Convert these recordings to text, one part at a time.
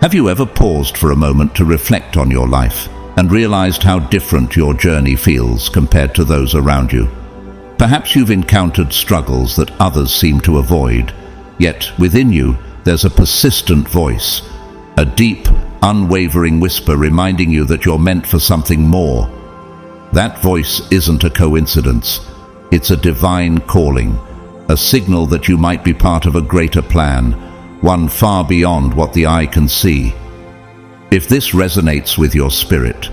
Have you ever paused for a moment to reflect on your life and realized how different your journey feels compared to those around you? Perhaps you've encountered struggles that others seem to avoid, yet within you there's a persistent voice, a deep, unwavering whisper reminding you that you're meant for something more. That voice isn't a coincidence. It's a divine calling, a signal that you might be part of a greater plan, one far beyond what the eye can see. If this resonates with your spirit,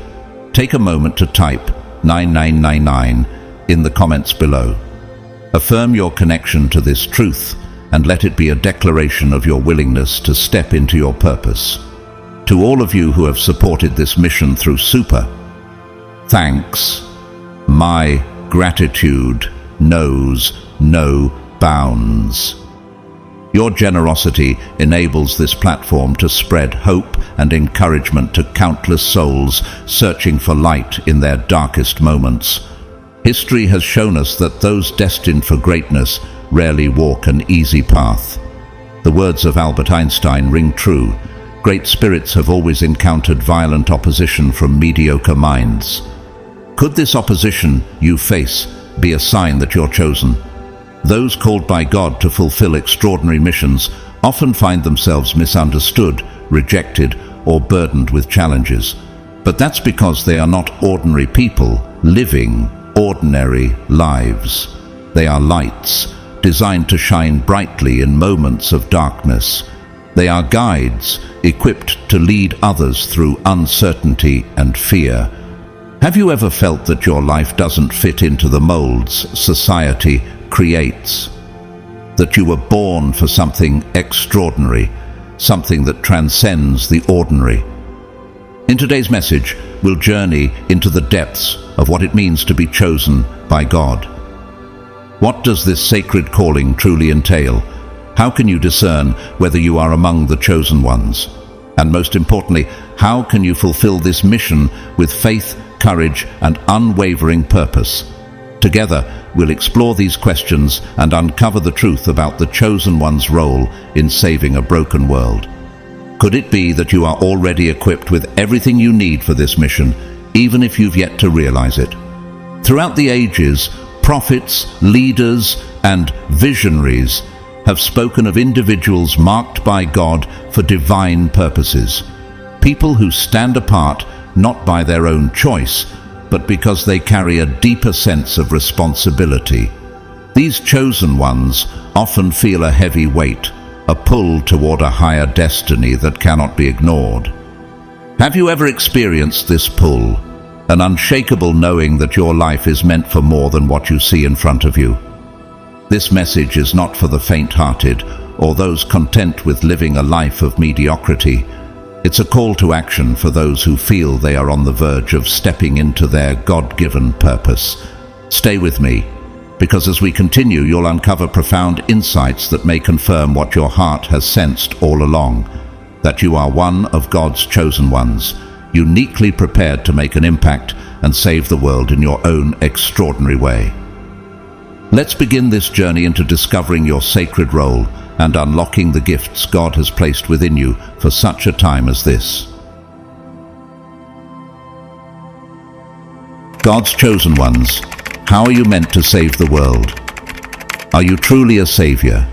take a moment to type 9999 in the comments below. Affirm your connection to this truth and let it be a declaration of your willingness to step into your purpose. To all of you who have supported this mission through Super, thanks. My gratitude knows no bounds. Your generosity enables this platform to spread hope and encouragement to countless souls searching for light in their darkest moments. History has shown us that those destined for greatness rarely walk an easy path. The words of Albert Einstein ring true. Great spirits have always encountered violent opposition from mediocre minds. Could this opposition you face be a sign that you're chosen? Those called by God to fulfill extraordinary missions often find themselves misunderstood, rejected, or burdened with challenges. But that's because they are not ordinary people living ordinary lives. They are lights, designed to shine brightly in moments of darkness. They are guides, equipped to lead others through uncertainty and fear. Have you ever felt that your life doesn't fit into the molds society creates? That you were born for something extraordinary, something that transcends the ordinary? In today's message, we'll journey into the depths of what it means to be chosen by God. What does this sacred calling truly entail? How can you discern whether you are among the chosen ones? And most importantly, how can you fulfill this mission with faith, courage, and unwavering purpose? Together, we'll explore these questions and uncover the truth about the chosen one's role in saving a broken world. Could it be that you are already equipped with everything you need for this mission, even if you've yet to realize it? Throughout the ages, prophets, leaders, and visionaries have spoken of individuals marked by God for divine purposes. People who stand apart not by their own choice, but because they carry a deeper sense of responsibility. These chosen ones often feel a heavy weight, a pull toward a higher destiny that cannot be ignored. Have you ever experienced this pull, an unshakable knowing that your life is meant for more than what you see in front of you? This message is not for the faint-hearted or those content with living a life of mediocrity. It's a call to action for those who feel they are on the verge of stepping into their God-given purpose. Stay with me, because as we continue, you'll uncover profound insights that may confirm what your heart has sensed all along, that you are one of God's chosen ones, uniquely prepared to make an impact and save the world in your own extraordinary way. Let's begin this journey into discovering your sacred role and unlocking the gifts God has placed within you for such a time as this. God's chosen ones, how are you meant to save the world? Are you truly a savior?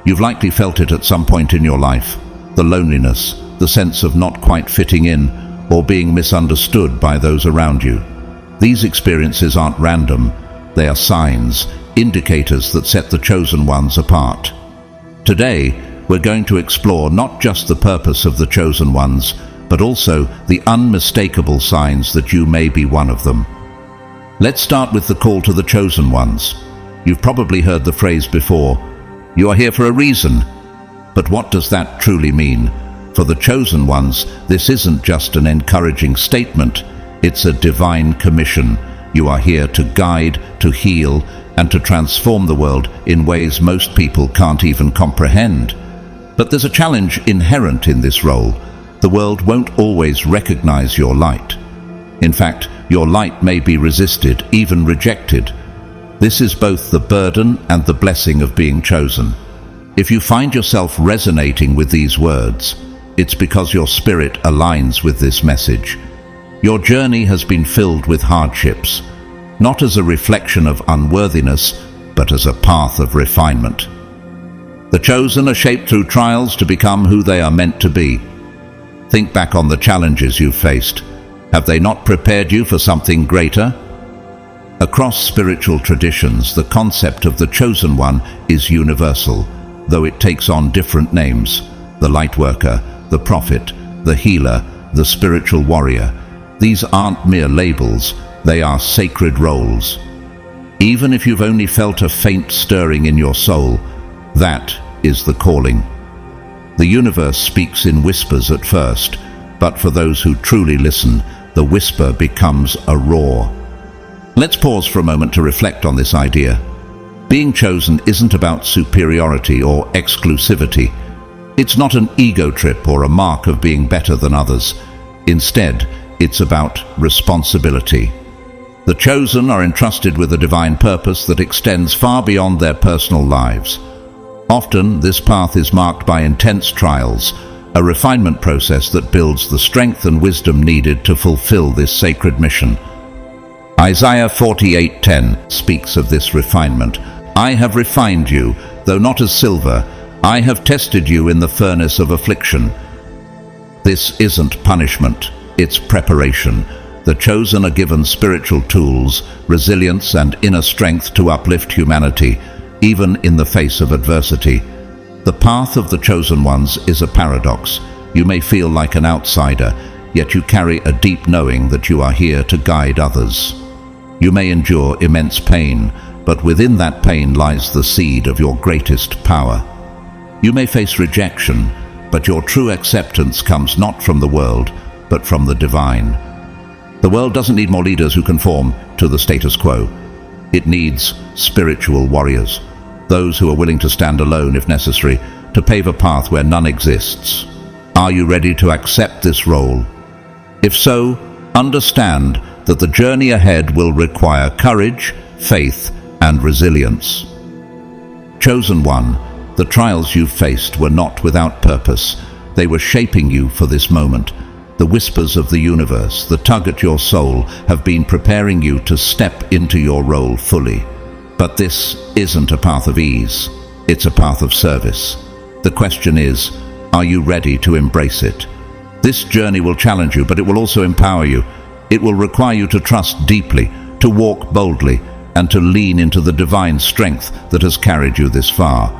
You've likely felt it at some point in your life, the loneliness, the sense of not quite fitting in or being misunderstood by those around you. These experiences aren't random. They are signs, indicators that set the chosen ones apart. Today, we're going to explore not just the purpose of the chosen ones, but also the unmistakable signs that you may be one of them. Let's start with the call to the chosen ones. You've probably heard the phrase before, "You are here for a reason." But what does that truly mean? For the chosen ones, this isn't just an encouraging statement. It's a divine commission. You are here to guide, to heal, and to transform the world in ways most people can't even comprehend. But there's a challenge inherent in this role. The world won't always recognize your light. In fact, your light may be resisted, even rejected. This is both the burden and the blessing of being chosen. If you find yourself resonating with these words, it's because your spirit aligns with this message. Your journey has been filled with hardships, not as a reflection of unworthiness, but as a path of refinement. The chosen are shaped through trials to become who they are meant to be. Think back on the challenges you've faced. Have they not prepared you for something greater? Across spiritual traditions, the concept of the chosen one is universal, though it takes on different names: the lightworker, the prophet, the healer, the spiritual warrior. These aren't mere labels, they are sacred roles. Even if you've only felt a faint stirring in your soul, that is the calling. The universe speaks in whispers at first, but for those who truly listen, the whisper becomes a roar. Let's pause for a moment to reflect on this idea. Being chosen isn't about superiority or exclusivity. It's not an ego trip or a mark of being better than others. Instead, it's about responsibility. The chosen are entrusted with a divine purpose that extends far beyond their personal lives. Often, this path is marked by intense trials, a refinement process that builds the strength and wisdom needed to fulfill this sacred mission. Isaiah 48:10 speaks of this refinement. I have refined you, though not as silver. I have tested you in the furnace of affliction. This isn't punishment, it's preparation. The chosen are given spiritual tools, resilience and inner strength to uplift humanity, even in the face of adversity. The path of the chosen ones is a paradox. You may feel like an outsider, yet you carry a deep knowing that you are here to guide others. You may endure immense pain, but within that pain lies the seed of your greatest power. You may face rejection, but your true acceptance comes not from the world, but from the divine. The world doesn't need more leaders who conform to the status quo. It needs spiritual warriors, those who are willing to stand alone if necessary, to pave a path where none exists. Are you ready to accept this role? If so, understand that the journey ahead will require courage, faith, and resilience. Chosen one, the trials you've faced were not without purpose. They were shaping you for this moment. The whispers of the universe, the tug at your soul, have been preparing you to step into your role fully. But this isn't a path of ease. It's a path of service. The question is, are you ready to embrace it? This journey will challenge you, but it will also empower you. It will require you to trust deeply, to walk boldly, and to lean into the divine strength that has carried you this far.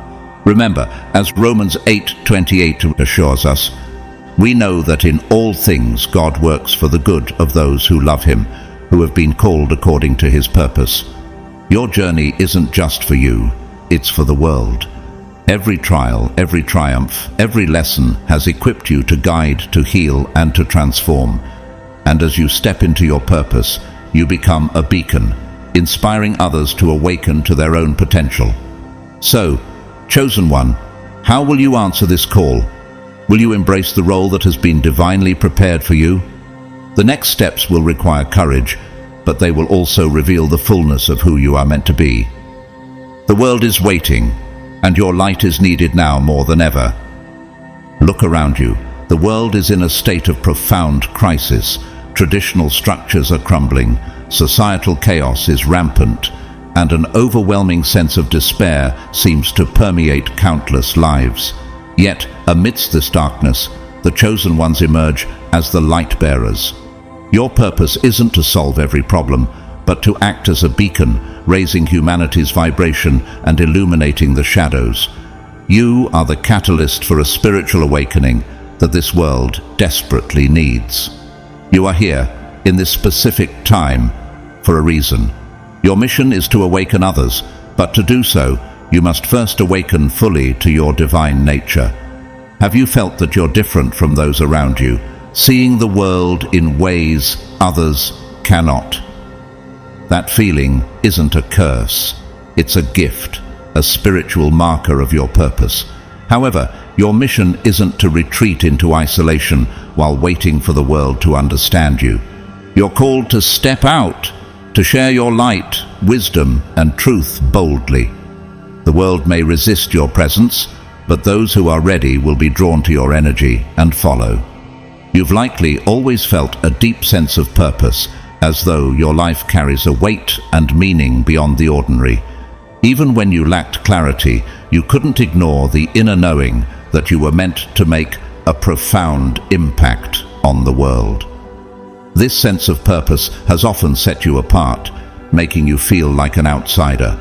Remember, as Romans 8:28 assures us, we know that in all things God works for the good of those who love him, who have been called according to his purpose. Your journey isn't just for you, it's for the world. Every trial, every triumph, every lesson has equipped you to guide, to heal, and to transform. And as you step into your purpose, you become a beacon, inspiring others to awaken to their own potential. So, chosen one, how will you answer this call? Will you embrace the role that has been divinely prepared for you? The next steps will require courage, but they will also reveal the fullness of who you are meant to be. The world is waiting, and your light is needed now more than ever. Look around you. The world is in a state of profound crisis. Traditional structures are crumbling, societal chaos is rampant, and an overwhelming sense of despair seems to permeate countless lives. Yet, amidst this darkness, the chosen ones emerge as the light bearers. Your purpose isn't to solve every problem, but to act as a beacon, raising humanity's vibration and illuminating the shadows. You are the catalyst for a spiritual awakening that this world desperately needs. You are here, in this specific time, for a reason. Your mission is to awaken others, but to do so, you must first awaken fully to your divine nature. Have you felt that you're different from those around you, seeing the world in ways others cannot? That feeling isn't a curse, it's a gift, a spiritual marker of your purpose. However, your mission isn't to retreat into isolation while waiting for the world to understand you. You're called to step out, to share your light, wisdom, and truth boldly. The world may resist your presence, but those who are ready will be drawn to your energy and follow. You've likely always felt a deep sense of purpose, as though your life carries a weight and meaning beyond the ordinary. Even when you lacked clarity, you couldn't ignore the inner knowing that you were meant to make a profound impact on the world. This sense of purpose has often set you apart, making you feel like an outsider.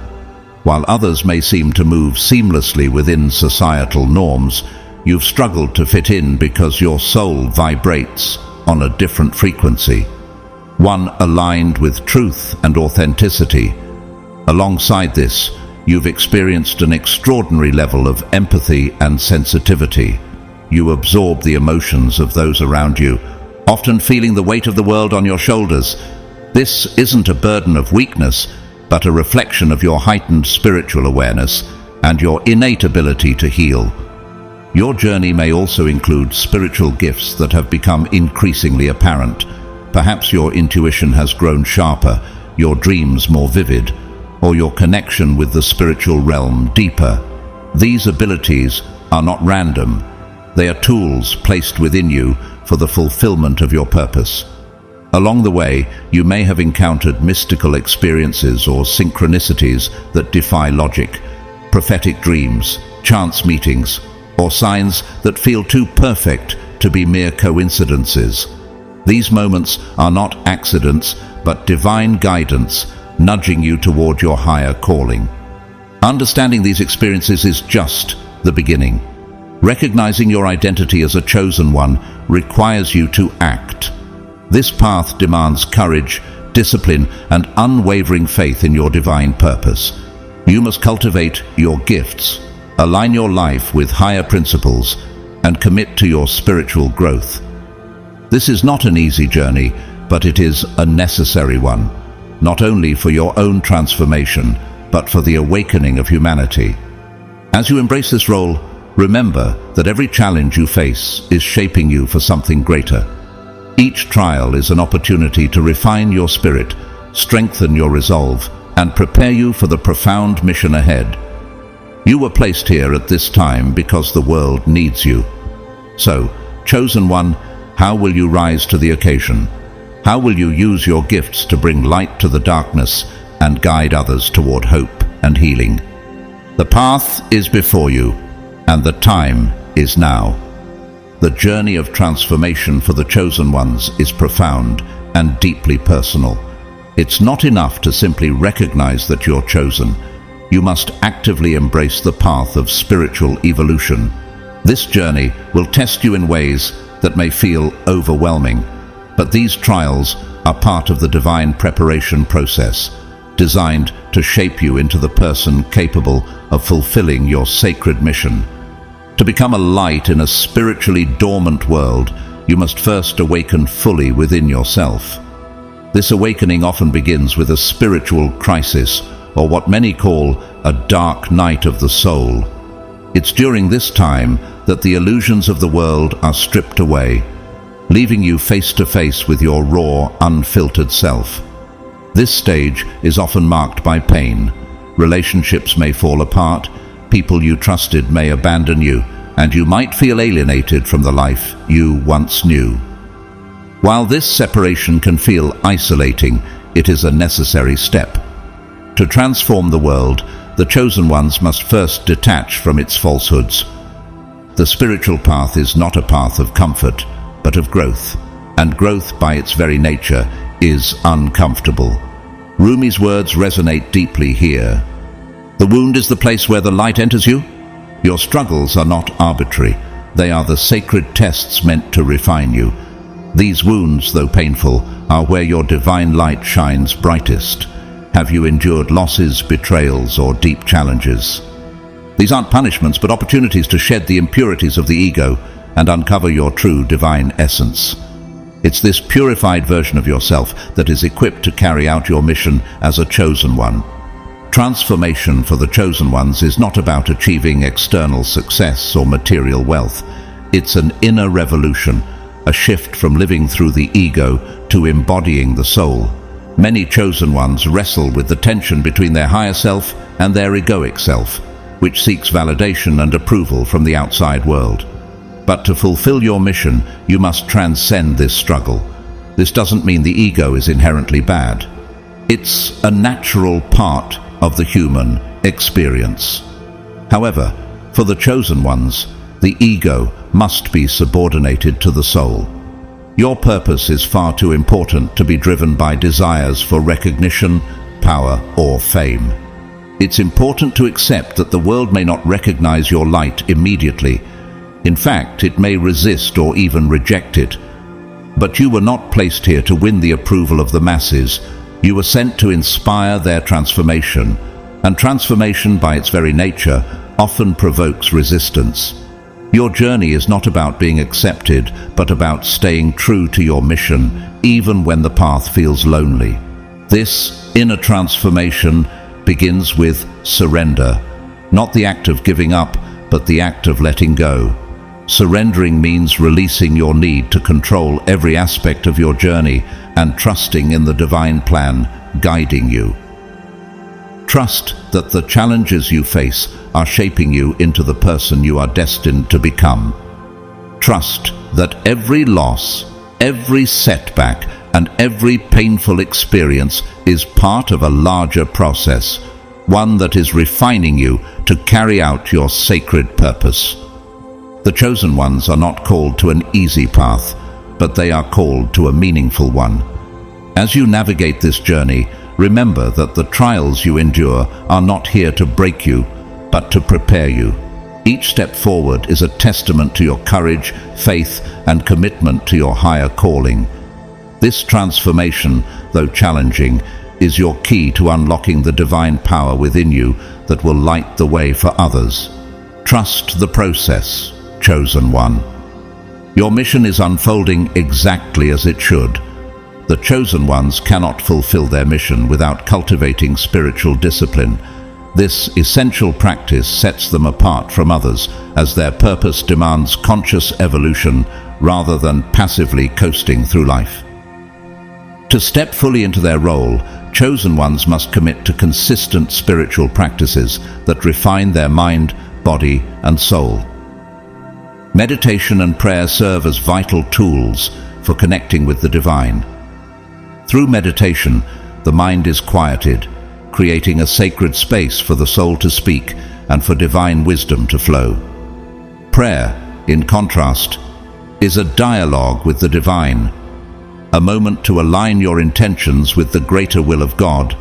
While others may seem to move seamlessly within societal norms, you've struggled to fit in because your soul vibrates on a different frequency, one aligned with truth and authenticity. Alongside this, you've experienced an extraordinary level of empathy and sensitivity. You absorb the emotions of those around you, often feeling the weight of the world on your shoulders. This isn't a burden of weakness, but a reflection of your heightened spiritual awareness and your innate ability to heal. Your journey may also include spiritual gifts that have become increasingly apparent. Perhaps your intuition has grown sharper, your dreams more vivid, or your connection with the spiritual realm deeper. These abilities are not random. They are tools placed within you for the fulfillment of your purpose. Along the way, you may have encountered mystical experiences or synchronicities that defy logic, prophetic dreams, chance meetings, or signs that feel too perfect to be mere coincidences. These moments are not accidents, but divine guidance, nudging you toward your higher calling. Understanding these experiences is just the beginning. Recognizing your identity as a chosen one requires you to act. This path demands courage, discipline, and unwavering faith in your divine purpose. You must cultivate your gifts, align your life with higher principles, and commit to your spiritual growth. This is not an easy journey, but it is a necessary one, not only for your own transformation, but for the awakening of humanity. As you embrace this role, remember that every challenge you face is shaping you for something greater. Each trial is an opportunity to refine your spirit, strengthen your resolve, and prepare you for the profound mission ahead. You were placed here at this time because the world needs you. So, chosen one, how will you rise to the occasion? How will you use your gifts to bring light to the darkness and guide others toward hope and healing? The path is before you, and the time is now. The journey of transformation for the chosen ones is profound and deeply personal. It's not enough to simply recognize that you're chosen. You must actively embrace the path of spiritual evolution. This journey will test you in ways that may feel overwhelming, but these trials are part of the divine preparation process, designed to shape you into the person capable of fulfilling your sacred mission. To become a light in a spiritually dormant world, you must first awaken fully within yourself. This awakening often begins with a spiritual crisis, or what many call a dark night of the soul. It's during this time that the illusions of the world are stripped away, leaving you face to face with your raw, unfiltered self. This stage is often marked by pain. Relationships may fall apart, people you trusted may abandon you, and you might feel alienated from the life you once knew. While this separation can feel isolating, it is a necessary step. To transform the world, the chosen ones must first detach from its falsehoods. The spiritual path is not a path of comfort, but of growth, and growth by its very nature is uncomfortable. Rumi's words resonate deeply here. The wound is the place where the light enters you. Your struggles are not arbitrary. They are the sacred tests meant to refine you. These wounds, though painful, are where your divine light shines brightest. Have you endured losses, betrayals, or deep challenges? These aren't punishments, but opportunities to shed the impurities of the ego and uncover your true divine essence. It's this purified version of yourself that is equipped to carry out your mission as a chosen one. Transformation for the chosen ones is not about achieving external success or material wealth. It's an inner revolution, a shift from living through the ego to embodying the soul. Many chosen ones wrestle with the tension between their higher self and their egoic self, which seeks validation and approval from the outside world. But to fulfill your mission, you must transcend this struggle. This doesn't mean the ego is inherently bad. It's a natural part of the human experience. However, for the chosen ones, the ego must be subordinated to the soul. Your purpose is far too important to be driven by desires for recognition, power, or fame. It's important to accept that the world may not recognize your light immediately. In fact, it may resist or even reject it. But you were not placed here to win the approval of the masses. You were sent to inspire their transformation, and transformation by its very nature often provokes resistance. Your journey is not about being accepted, but about staying true to your mission, even when the path feels lonely. This inner transformation begins with surrender, not the act of giving up, but the act of letting go. Surrendering means releasing your need to control every aspect of your journey and trusting in the divine plan guiding you. Trust that the challenges you face are shaping you into the person you are destined to become. Trust that every loss, every setback, and every painful experience is part of a larger process, one that is refining you to carry out your sacred purpose. The chosen ones are not called to an easy path, but they are called to a meaningful one. As you navigate this journey, remember that the trials you endure are not here to break you, but to prepare you. Each step forward is a testament to your courage, faith, and commitment to your higher calling. This transformation, though challenging, is your key to unlocking the divine power within you that will light the way for others. Trust the process, chosen one. Your mission is unfolding exactly as it should. The chosen ones cannot fulfill their mission without cultivating spiritual discipline. This essential practice sets them apart from others, as their purpose demands conscious evolution rather than passively coasting through life. To step fully into their role, chosen ones must commit to consistent spiritual practices that refine their mind, body, and soul. Meditation and prayer serve as vital tools for connecting with the divine. Through meditation, the mind is quieted, creating a sacred space for the soul to speak and for divine wisdom to flow. Prayer, in contrast, is a dialogue with the divine, a moment to align your intentions with the greater will of God,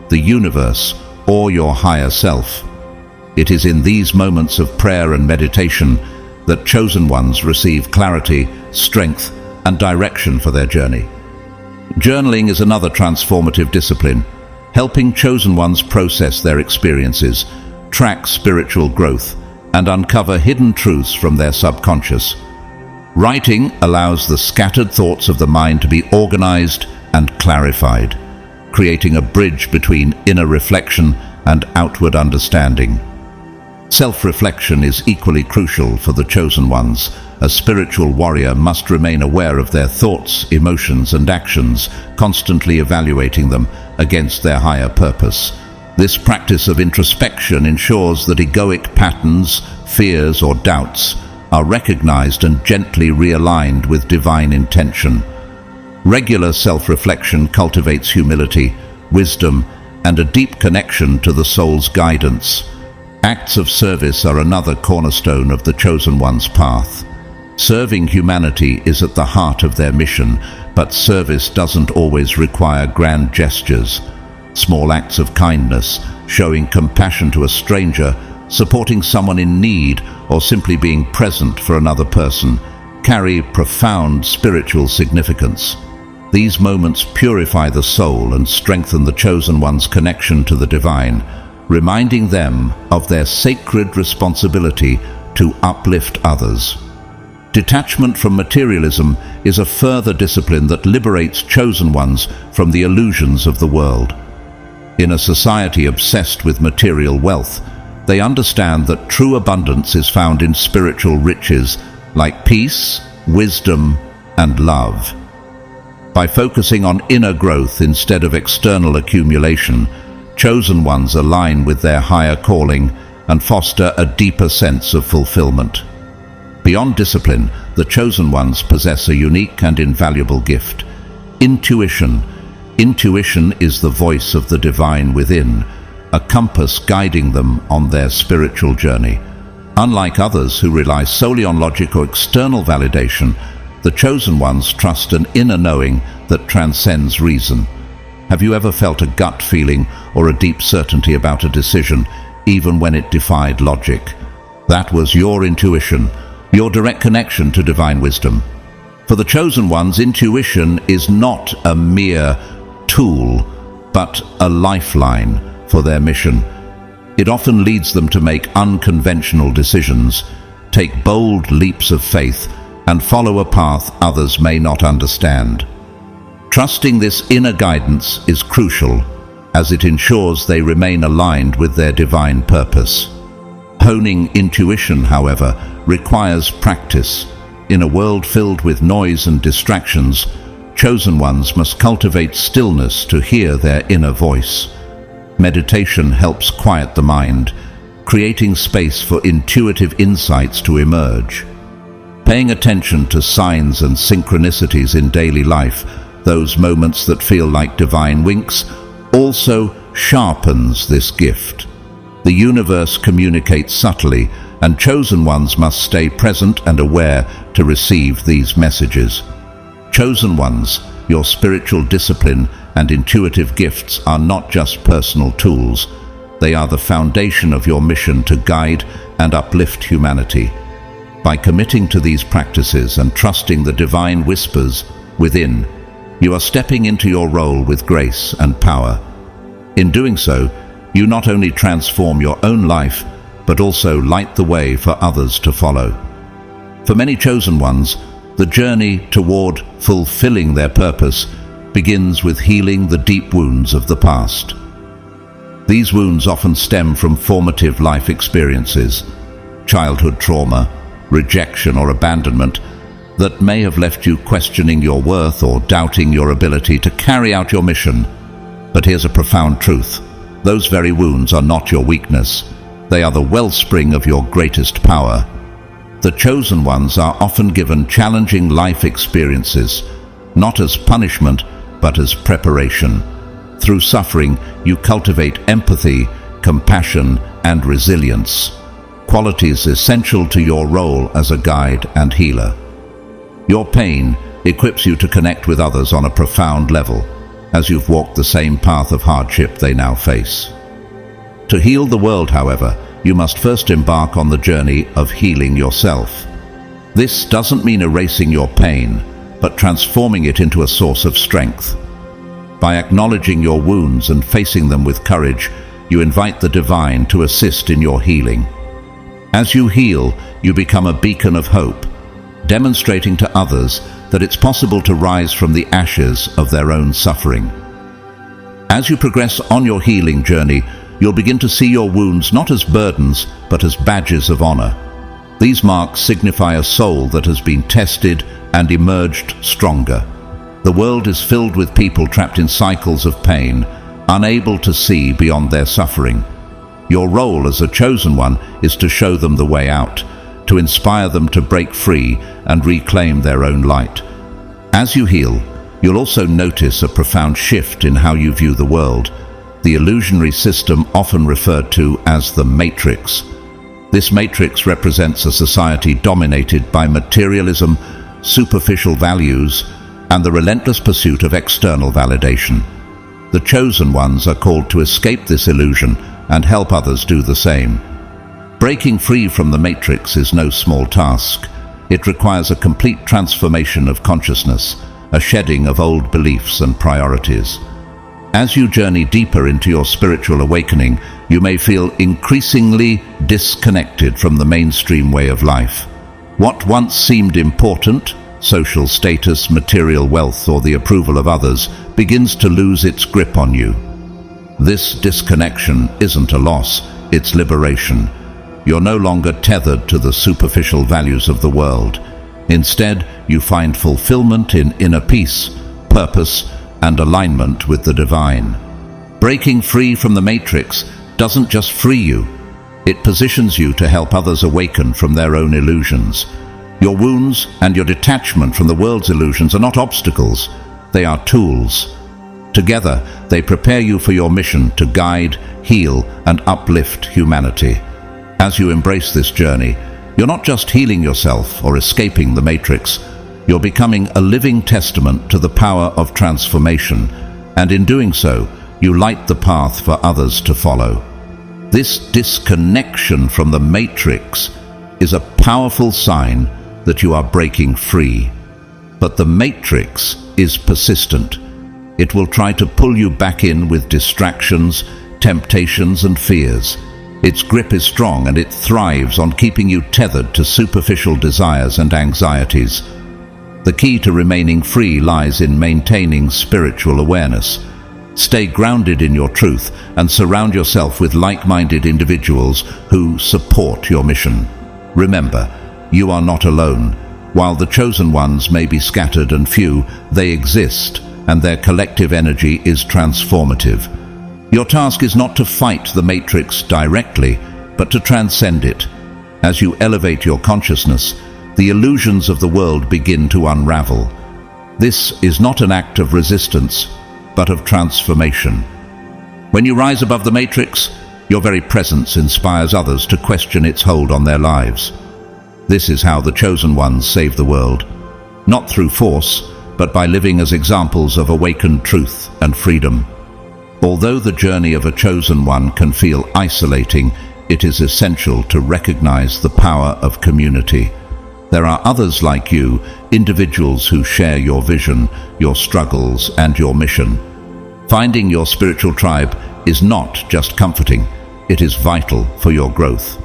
the universe, or your higher self. It is in these moments of prayer and meditation that chosen ones receive clarity, strength, and direction for their journey. Journaling is another transformative discipline, helping chosen ones process their experiences, track spiritual growth, and uncover hidden truths from their subconscious. Writing allows the scattered thoughts of the mind to be organized and clarified, creating a bridge between inner reflection and outward understanding. Self-reflection is equally crucial for the chosen ones. A spiritual warrior must remain aware of their thoughts, emotions, and actions, constantly evaluating them against their higher purpose. This practice of introspection ensures that egoic patterns, fears, or doubts are recognized and gently realigned with divine intention. Regular self-reflection cultivates humility, wisdom, and a deep connection to the soul's guidance. Acts of service are another cornerstone of the chosen one's path. Serving humanity is at the heart of their mission, but service doesn't always require grand gestures. Small acts of kindness, showing compassion to a stranger, supporting someone in need, or simply being present for another person, carry profound spiritual significance. These moments purify the soul and strengthen the chosen one's connection to the divine, reminding them of their sacred responsibility to uplift others. Detachment from materialism is a further discipline that liberates chosen ones from the illusions of the world. In a society obsessed with material wealth, they understand that true abundance is found in spiritual riches like peace, wisdom, and love. By focusing on inner growth instead of external accumulation, chosen ones align with their higher calling and foster a deeper sense of fulfillment. Beyond discipline, the chosen ones possess a unique and invaluable gift: intuition. Intuition is the voice of the divine within, a compass guiding them on their spiritual journey. Unlike others who rely solely on logic or external validation, the chosen ones trust an inner knowing that transcends reason. Have you ever felt a gut feeling or a deep certainty about a decision, even when it defied logic? That was your intuition, your direct connection to divine wisdom. For the chosen ones, intuition is not a mere tool, but a lifeline for their mission. It often leads them to make unconventional decisions, take bold leaps of faith, and follow a path others may not understand. Trusting this inner guidance is crucial, as it ensures they remain aligned with their divine purpose. Honing intuition, however, requires practice. In a world filled with noise and distractions, chosen ones must cultivate stillness to hear their inner voice. Meditation helps quiet the mind, creating space for intuitive insights to emerge. Paying attention to signs and synchronicities in daily life, those moments that feel like divine winks, also sharpens this gift. The universe communicates subtly, and chosen ones must stay present and aware to receive these messages. Chosen ones, your spiritual discipline and intuitive gifts are not just personal tools. They are the foundation of your mission to guide and uplift humanity. By committing to these practices and trusting the divine whispers within, you are stepping into your role with grace and power. In doing so, you not only transform your own life, but also light the way for others to follow. For many chosen ones, the journey toward fulfilling their purpose begins with healing the deep wounds of the past. These wounds often stem from formative life experiences, childhood trauma, rejection or abandonment, that may have left you questioning your worth or doubting your ability to carry out your mission. But here's a profound truth: those very wounds are not your weakness. They are the wellspring of your greatest power. The chosen ones are often given challenging life experiences, not as punishment, but as preparation. Through suffering, you cultivate empathy, compassion, and resilience, qualities essential to your role as a guide and healer. Your pain equips you to connect with others on a profound level, as you've walked the same path of hardship they now face. To heal the world, however, you must first embark on the journey of healing yourself. This doesn't mean erasing your pain, but transforming it into a source of strength. By acknowledging your wounds and facing them with courage, you invite the divine to assist in your healing. As you heal, you become a beacon of hope, demonstrating to others that it's possible to rise from the ashes of their own suffering. As you progress on your healing journey, you'll begin to see your wounds not as burdens, but as badges of honor. These marks signify a soul that has been tested and emerged stronger. The world is filled with people trapped in cycles of pain, unable to see beyond their suffering. Your role as a chosen one is to show them the way out, to inspire them to break free and reclaim their own light. As you heal, you'll also notice a profound shift in how you view the world, the illusionary system often referred to as the Matrix. This matrix represents a society dominated by materialism, superficial values, and the relentless pursuit of external validation. The chosen ones are called to escape this illusion and help others do the same. Breaking free from the matrix is no small task. It requires a complete transformation of consciousness, a shedding of old beliefs and priorities. As you journey deeper into your spiritual awakening, you may feel increasingly disconnected from the mainstream way of life. What once seemed important, social status, material wealth, or the approval of others, begins to lose its grip on you. This disconnection isn't a loss, it's liberation. You're no longer tethered to the superficial values of the world. Instead, you find fulfillment in inner peace, purpose, and alignment with the divine. Breaking free from the matrix doesn't just free you, it positions you to help others awaken from their own illusions. Your wounds and your detachment from the world's illusions are not obstacles, they are tools. Together, they prepare you for your mission to guide, heal, and uplift humanity. As you embrace this journey, you're not just healing yourself or escaping the matrix, you're becoming a living testament to the power of transformation, and in doing so, you light the path for others to follow. This disconnection from the matrix is a powerful sign that you are breaking free. But the matrix is persistent. It will try to pull you back in with distractions, temptations, and fears. Its grip is strong and it thrives on keeping you tethered to superficial desires and anxieties. The key to remaining free lies in maintaining spiritual awareness. Stay grounded in your truth and surround yourself with like-minded individuals who support your mission. Remember, you are not alone. While the chosen ones may be scattered and few, they exist, and their collective energy is transformative. Your task is not to fight the matrix directly, but to transcend it. As you elevate your consciousness, the illusions of the world begin to unravel. This is not an act of resistance, but of transformation. When you rise above the matrix, your very presence inspires others to question its hold on their lives. This is how the chosen ones save the world, not through force, but by living as examples of awakened truth and freedom. Although the journey of a chosen one can feel isolating, it is essential to recognize the power of community. There are others like you, individuals who share your vision, your struggles, and your mission. Finding your spiritual tribe is not just comforting, it is vital for your growth.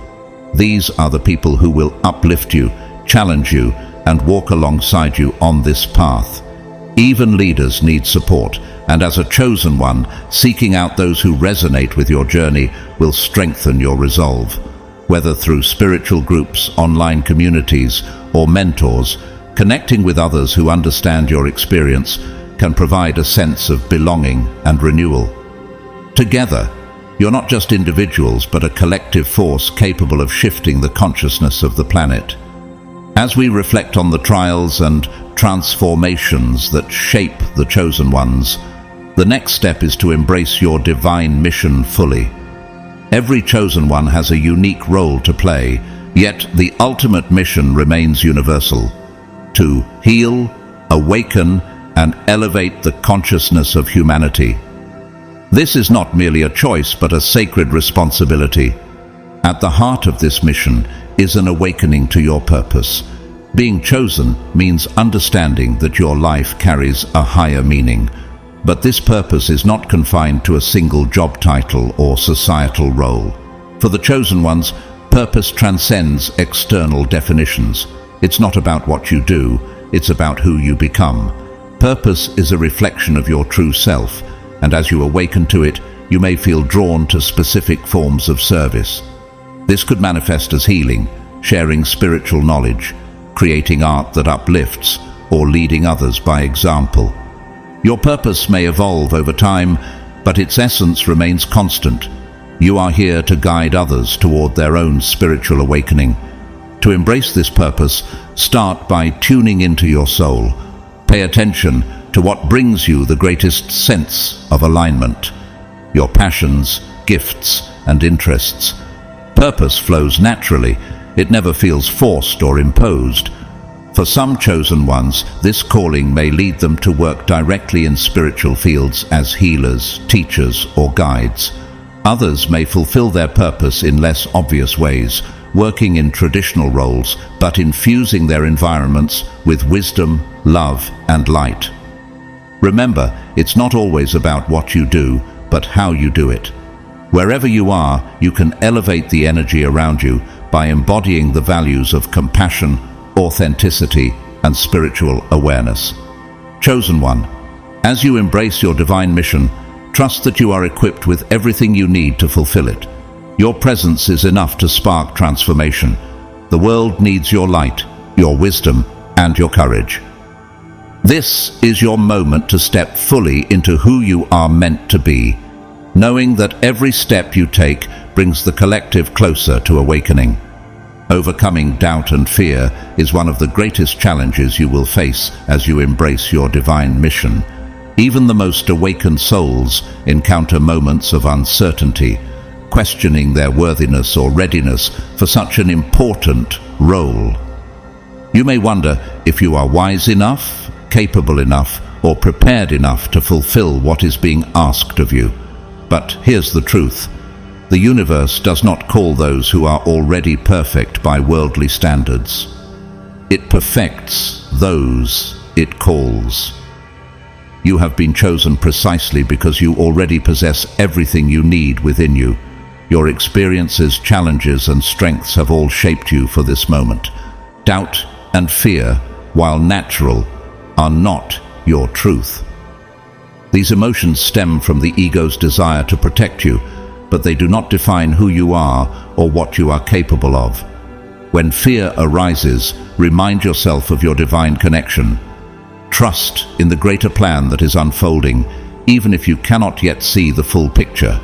These are the people who will uplift you, challenge you, and walk alongside you on this path. Even leaders need support, and as a chosen one, seeking out those who resonate with your journey will strengthen your resolve. Whether through spiritual groups, online communities, or mentors, connecting with others who understand your experience can provide a sense of belonging and renewal. Together, you're not just individuals, but a collective force capable of shifting the consciousness of the planet. As we reflect on the trials and transformations that shape the chosen ones, the next step is to embrace your divine mission fully. Every chosen one has a unique role to play, yet the ultimate mission remains universal: to heal, awaken, and elevate the consciousness of humanity. This is not merely a choice, but a sacred responsibility. At the heart of this mission is an awakening to your purpose. Being chosen means understanding that your life carries a higher meaning. But this purpose is not confined to a single job title or societal role. For the chosen ones, purpose transcends external definitions. It's not about what you do, it's about who you become. Purpose is a reflection of your true self, and as you awaken to it, you may feel drawn to specific forms of service. This could manifest as healing, sharing spiritual knowledge, creating art that uplifts, or leading others by example. Your purpose may evolve over time, but its essence remains constant. You are here to guide others toward their own spiritual awakening. To embrace this purpose, start by tuning into your soul. Pay attention to what brings you the greatest sense of alignment: your passions, gifts, and interests. Purpose flows naturally. It never feels forced or imposed. For some chosen ones, this calling may lead them to work directly in spiritual fields as healers, teachers, or guides. Others may fulfill their purpose in less obvious ways, working in traditional roles, but infusing their environments with wisdom, love, and light. Remember, it's not always about what you do, but how you do it. Wherever you are, you can elevate the energy around you by embodying the values of compassion, authenticity, and spiritual awareness. Chosen one, as you embrace your divine mission, trust that you are equipped with everything you need to fulfill it. Your presence is enough to spark transformation. The world needs your light, your wisdom, and your courage. This is your moment to step fully into who you are meant to be, knowing that every step you take brings the collective closer to awakening. Overcoming doubt and fear is one of the greatest challenges you will face as you embrace your divine mission. Even the most awakened souls encounter moments of uncertainty, questioning their worthiness or readiness for such an important role. You may wonder if you are wise enough, capable enough, or prepared enough to fulfill what is being asked of you. But here's the truth. The universe does not call those who are already perfect by worldly standards. It perfects those it calls. You have been chosen precisely because you already possess everything you need within you. Your experiences, challenges, and strengths have all shaped you for this moment. Doubt and fear, while natural, are not your truth. These emotions stem from the ego's desire to protect you, but they do not define who you are or what you are capable of. When fear arises, remind yourself of your divine connection. Trust in the greater plan that is unfolding, even if you cannot yet see the full picture.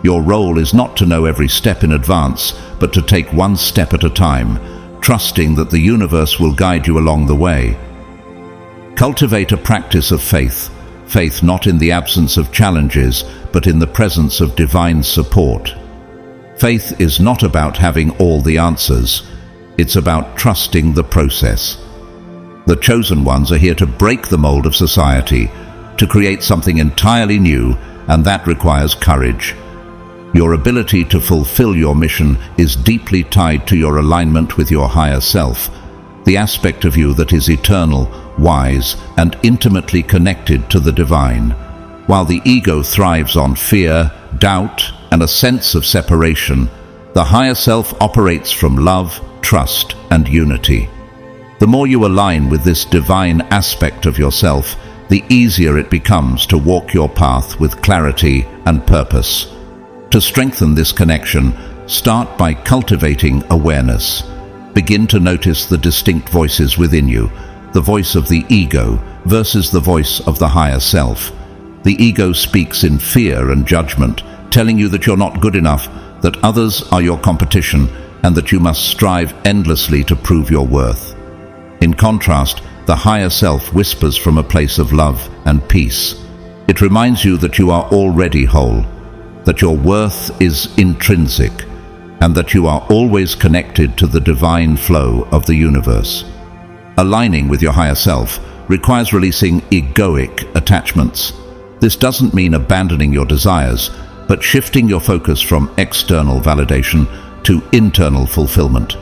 Your role is not to know every step in advance, but to take one step at a time, trusting that the universe will guide you along the way. Cultivate a practice of faith not in the absence of challenges, but in the presence of divine support. Faith is not about having all the answers. It's about trusting the process. The chosen ones are here to break the mold of society, to create something entirely new, and that requires courage. Your ability to fulfill your mission is deeply tied to your alignment with your higher self, the aspect of you that is eternal, wise, and intimately connected to the divine. While the ego thrives on fear, doubt, and a sense of separation, the higher self operates from love, trust, and unity. The more you align with this divine aspect of yourself, the easier it becomes to walk your path with clarity and purpose. To strengthen this connection, start by cultivating awareness. Begin to notice the distinct voices within you, the voice of the ego versus the voice of the higher self. The ego speaks in fear and judgment, telling you that you're not good enough, that others are your competition, and that you must strive endlessly to prove your worth. In contrast, the higher self whispers from a place of love and peace. It reminds you that you are already whole, that your worth is intrinsic, and that you are always connected to the divine flow of the universe. Aligning with your higher self requires releasing egoic attachments. This doesn't mean abandoning your desires, but shifting your focus from external validation to internal fulfillment.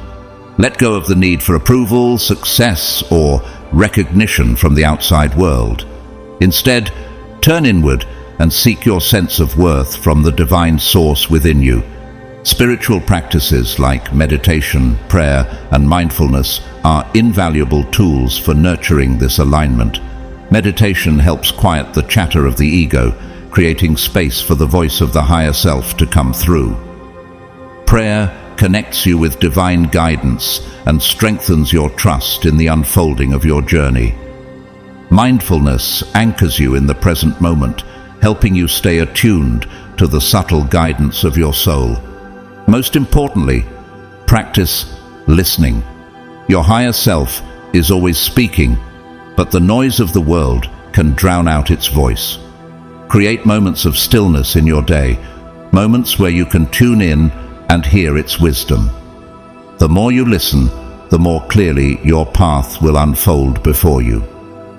Let go of the need for approval, success, or recognition from the outside world. Instead, turn inward and seek your sense of worth from the divine source within you. Spiritual practices like meditation, prayer, and mindfulness are invaluable tools for nurturing this alignment. Meditation helps quiet the chatter of the ego, creating space for the voice of the higher self to come through. Prayer connects you with divine guidance and strengthens your trust in the unfolding of your journey. Mindfulness anchors you in the present moment, helping you stay attuned to the subtle guidance of your soul. Most importantly, practice listening. Your higher self is always speaking, but the noise of the world can drown out its voice. Create moments of stillness in your day, moments where you can tune in and hear its wisdom. The more you listen, the more clearly your path will unfold before you.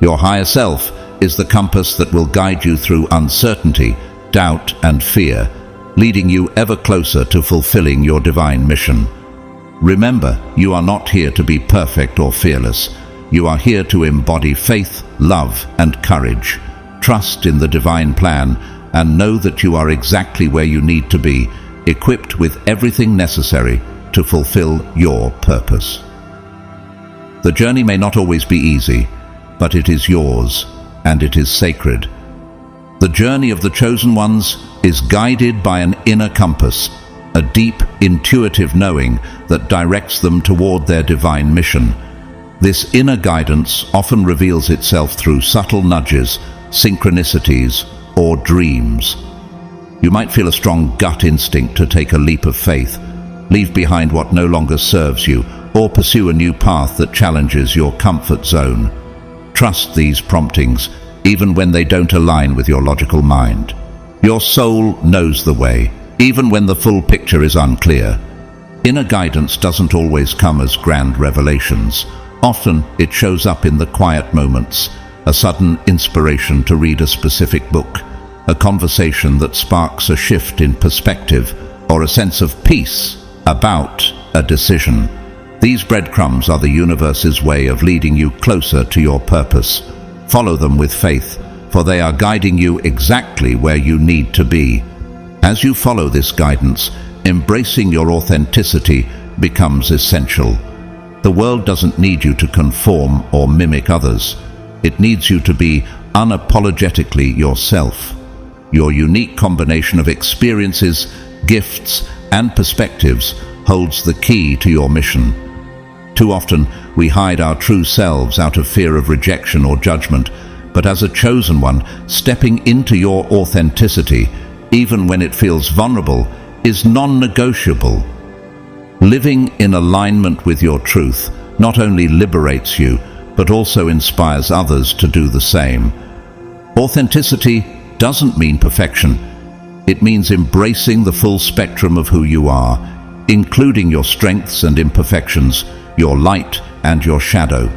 Your higher self is the compass that will guide you through uncertainty, doubt, and fear, leading you ever closer to fulfilling your divine mission. Remember, you are not here to be perfect or fearless. You are here to embody faith, love, and courage. Trust in the divine plan and know that you are exactly where you need to be, equipped with everything necessary to fulfill your purpose. The journey may not always be easy, but it is yours, and it is sacred. The journey of the chosen ones is guided by an inner compass, a deep, intuitive knowing that directs them toward their divine mission. This inner guidance often reveals itself through subtle nudges, synchronicities, or dreams. You might feel a strong gut instinct to take a leap of faith, leave behind what no longer serves you, or pursue a new path that challenges your comfort zone. Trust these promptings, even when they don't align with your logical mind. Your soul knows the way, even when the full picture is unclear. Inner guidance doesn't always come as grand revelations. Often it shows up in the quiet moments, a sudden inspiration to read a specific book, a conversation that sparks a shift in perspective, or a sense of peace about a decision. These breadcrumbs are the universe's way of leading you closer to your purpose. Follow them with faith, for they are guiding you exactly where you need to be. As you follow this guidance, embracing your authenticity becomes essential. The world doesn't need you to conform or mimic others. It needs you to be unapologetically yourself. Your unique combination of experiences, gifts, and perspectives holds the key to your mission. Too often, we hide our true selves out of fear of rejection or judgment, but as a chosen one, stepping into your authenticity, even when it feels vulnerable, is non-negotiable. Living in alignment with your truth not only liberates you, but also inspires others to do the same. Authenticity doesn't mean perfection. It means embracing the full spectrum of who you are, including your strengths and imperfections, your light and your shadow.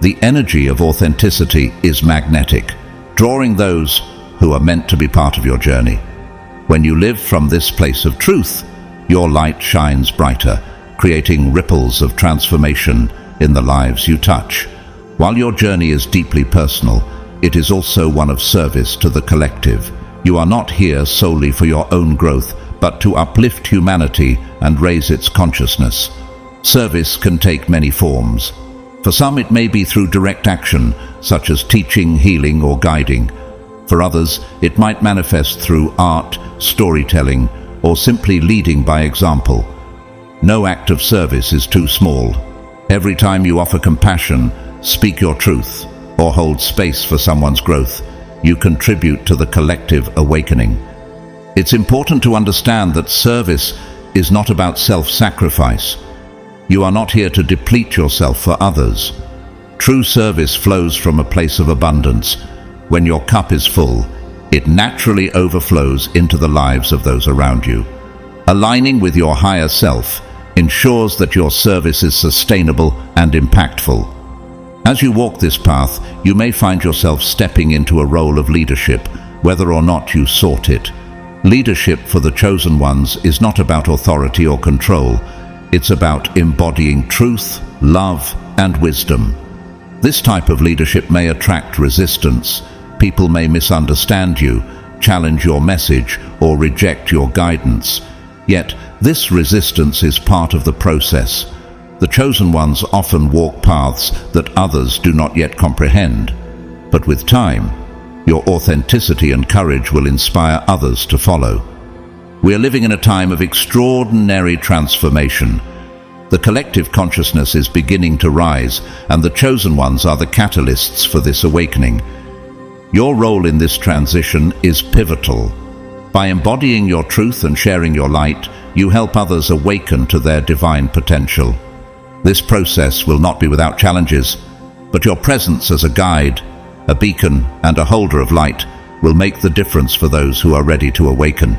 The energy of authenticity is magnetic, drawing those who are meant to be part of your journey. When you live from this place of truth, your light shines brighter, creating ripples of transformation in the lives you touch. While your journey is deeply personal, it is also one of service to the collective. You are not here solely for your own growth, but to uplift humanity and raise its consciousness. Service can take many forms. For some, it may be through direct action, such as teaching, healing, or guiding. For others, it might manifest through art, storytelling, or simply leading by example. No act of service is too small. Every time you offer compassion, speak your truth, or hold space for someone's growth, you contribute to the collective awakening. It's important to understand that service is not about self-sacrifice. You are not here to deplete yourself for others. True service flows from a place of abundance. When your cup is full, it naturally overflows into the lives of those around you. Aligning with your higher self ensures that your service is sustainable and impactful. As you walk this path, you may find yourself stepping into a role of leadership, whether or not you sought it. Leadership for the chosen ones is not about authority or control. It's about embodying truth, love, and wisdom. This type of leadership may attract resistance. People may misunderstand you, challenge your message, or reject your guidance. Yet, this resistance is part of the process. The chosen ones often walk paths that others do not yet comprehend. But with time, your authenticity and courage will inspire others to follow. We are living in a time of extraordinary transformation. The collective consciousness is beginning to rise, and the chosen ones are the catalysts for this awakening. Your role in this transition is pivotal. By embodying your truth and sharing your light, you help others awaken to their divine potential. This process will not be without challenges, but your presence as a guide, a beacon, and a holder of light will make the difference for those who are ready to awaken.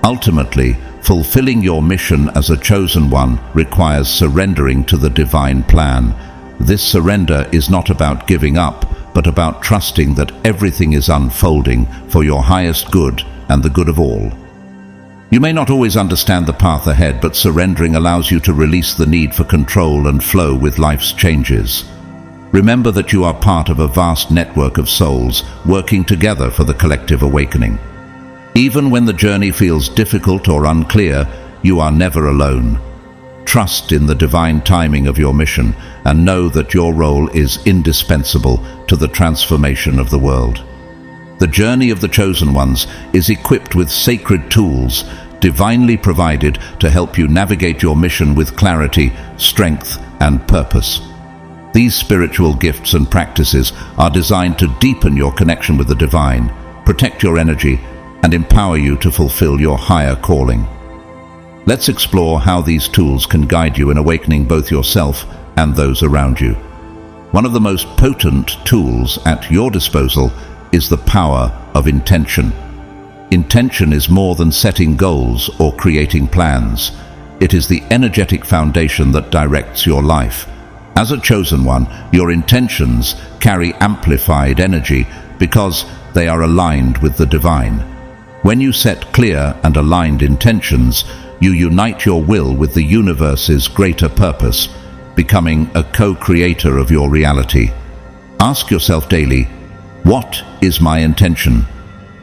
Ultimately, fulfilling your mission as a chosen one requires surrendering to the divine plan. This surrender is not about giving up, but about trusting that everything is unfolding for your highest good and the good of all. You may not always understand the path ahead, but surrendering allows you to release the need for control and flow with life's changes. Remember that you are part of a vast network of souls working together for the collective awakening. Even when the journey feels difficult or unclear, you are never alone. Trust in the divine timing of your mission and know that your role is indispensable to the transformation of the world. The journey of the chosen ones is equipped with sacred tools, divinely provided to help you navigate your mission with clarity, strength, and purpose. These spiritual gifts and practices are designed to deepen your connection with the divine, protect your energy, and empower you to fulfill your higher calling. Let's explore how these tools can guide you in awakening both yourself and those around you. One of the most potent tools at your disposal is the power of intention. Intention is more than setting goals or creating plans. It is the energetic foundation that directs your life. As a chosen one, your intentions carry amplified energy because they are aligned with the divine. When you set clear and aligned intentions, you unite your will with the universe's greater purpose, becoming a co-creator of your reality. Ask yourself daily, what is my intention?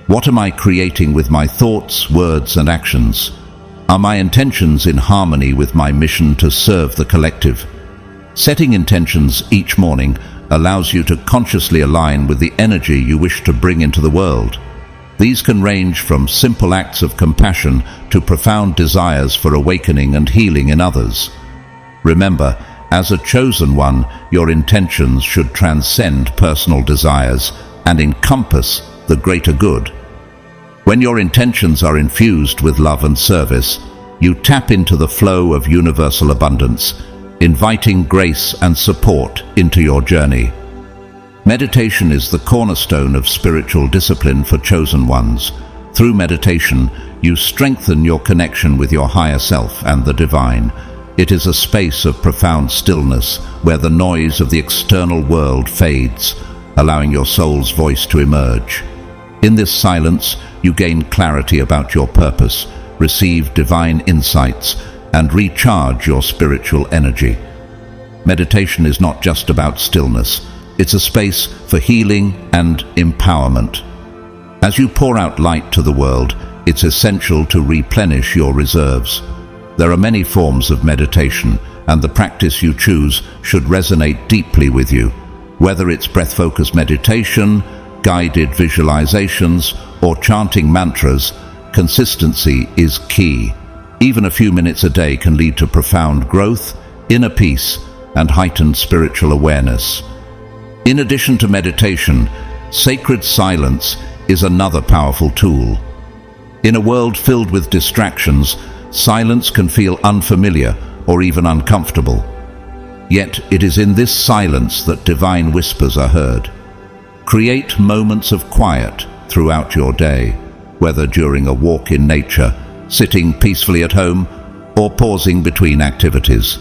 What am I creating with my thoughts, words, and actions? Are my intentions in harmony with my mission to serve the collective? Setting intentions each morning allows you to consciously align with the energy you wish to bring into the world. These can range from simple acts of compassion to profound desires for awakening and healing in others. Remember, as a chosen one, your intentions should transcend personal desires and encompass the greater good. When your intentions are infused with love and service, you tap into the flow of universal abundance, inviting grace and support into your journey. Meditation is the cornerstone of spiritual discipline for chosen ones. Through meditation, you strengthen your connection with your higher self and the divine. It is a space of profound stillness where the noise of the external world fades, allowing your soul's voice to emerge. In this silence, you gain clarity about your purpose, receive divine insights, and recharge your spiritual energy. Meditation is not just about stillness. It's a space for healing and empowerment. As you pour out light to the world, it's essential to replenish your reserves. There are many forms of meditation, and the practice you choose should resonate deeply with you. Whether it's breath-focused meditation, guided visualizations, or chanting mantras, consistency is key. Even a few minutes a day can lead to profound growth, inner peace, and heightened spiritual awareness. In addition to meditation, sacred silence is another powerful tool. In a world filled with distractions, silence can feel unfamiliar or even uncomfortable. Yet it is in this silence that divine whispers are heard. Create moments of quiet throughout your day, whether during a walk in nature, sitting peacefully at home, or pausing between activities.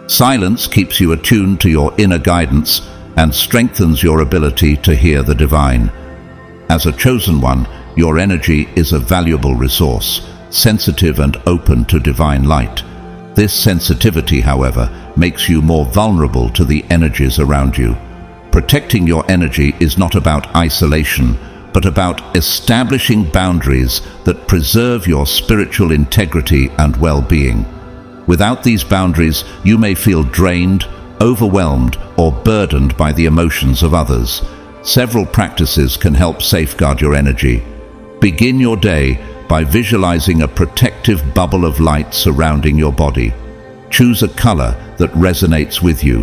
Silence keeps you attuned to your inner guidance and strengthens your ability to hear the divine. As a chosen one, your energy is a valuable resource, sensitive and open to divine light. This sensitivity, however, makes you more vulnerable to the energies around you. Protecting your energy is not about isolation, but about establishing boundaries that preserve your spiritual integrity and well-being. Without these boundaries, you may feel drained, overwhelmed, or burdened by the emotions of others. Several practices can help safeguard your energy. Begin your day by visualizing a protective bubble of light surrounding your body. Choose a color that resonates with you: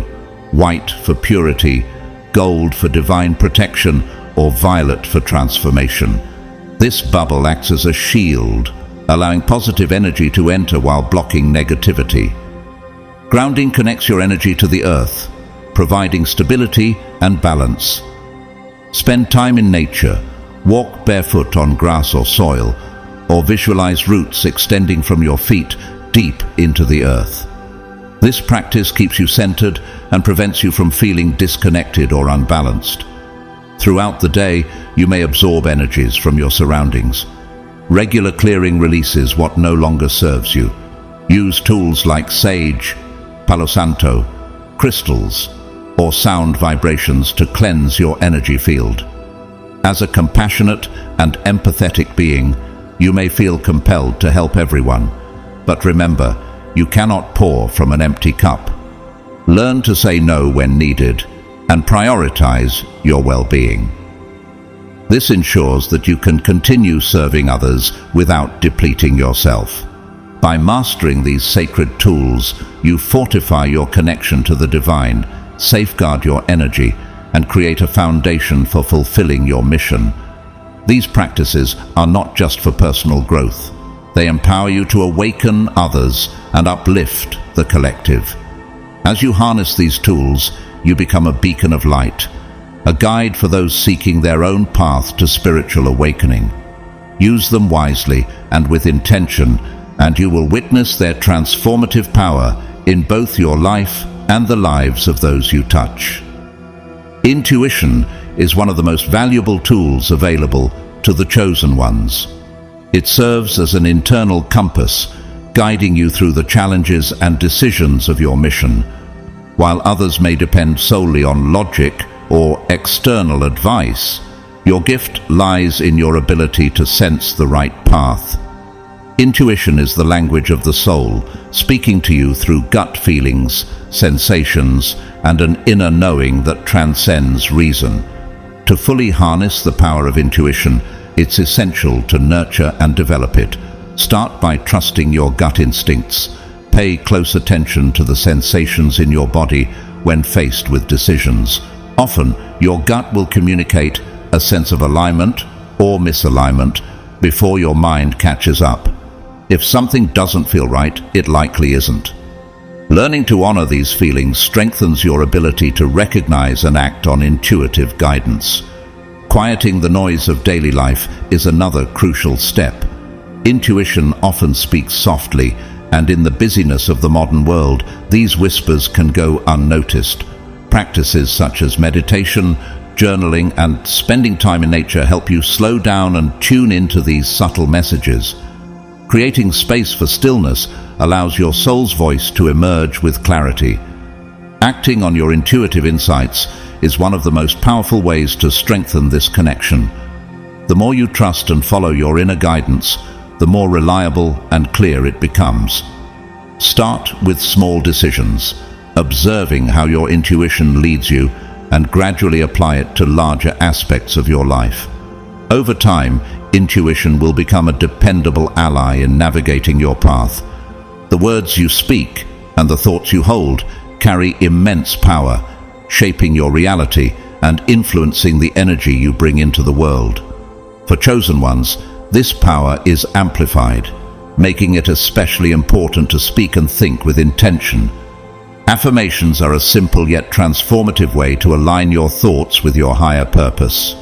white for purity, gold for divine protection, or violet for transformation. This bubble acts as a shield, allowing positive energy to enter while blocking negativity. Grounding connects your energy to the earth, providing stability and balance. Spend time in nature, walk barefoot on grass or soil, or visualize roots extending from your feet deep into the earth. This practice keeps you centered and prevents you from feeling disconnected or unbalanced. Throughout the day, you may absorb energies from your surroundings. Regular clearing releases what no longer serves you. Use tools like sage, Palo Santo, crystals, or sound vibrations to cleanse your energy field. As a compassionate and empathetic being, you may feel compelled to help everyone. But remember, you cannot pour from an empty cup. Learn to say no when needed and prioritize your well-being. This ensures that you can continue serving others without depleting yourself. By mastering these sacred tools, you fortify your connection to the divine, safeguard your energy, and create a foundation for fulfilling your mission. These practices are not just for personal growth. They empower you to awaken others and uplift the collective. As you harness these tools, you become a beacon of light, a guide for those seeking their own path to spiritual awakening. Use them wisely and with intention, and you will witness their transformative power in both your life and the lives of those you touch. Intuition is one of the most valuable tools available to the chosen ones. It serves as an internal compass, guiding you through the challenges and decisions of your mission. While others may depend solely on logic or external advice, your gift lies in your ability to sense the right path. Intuition is the language of the soul, speaking to you through gut feelings, sensations, and an inner knowing that transcends reason. To fully harness the power of intuition, it's essential to nurture and develop it. Start by trusting your gut instincts. Pay close attention to the sensations in your body when faced with decisions. Often, your gut will communicate a sense of alignment or misalignment before your mind catches up. If something doesn't feel right, it likely isn't. Learning to honor these feelings strengthens your ability to recognize and act on intuitive guidance. Quieting the noise of daily life is another crucial step. Intuition often speaks softly, and in the busyness of the modern world, these whispers can go unnoticed. Practices such as meditation, journaling, and spending time in nature help you slow down and tune into these subtle messages. Creating space for stillness allows your soul's voice to emerge with clarity. Acting on your intuitive insights is one of the most powerful ways to strengthen this connection. The more you trust and follow your inner guidance, the more reliable and clear it becomes. Start with small decisions, observing how your intuition leads you, and gradually apply it to larger aspects of your life. Over time, intuition will become a dependable ally in navigating your path. The words you speak and the thoughts you hold carry immense power, shaping your reality and influencing the energy you bring into the world. For chosen ones, this power is amplified, making it especially important to speak and think with intention. Affirmations are a simple yet transformative way to align your thoughts with your higher purpose.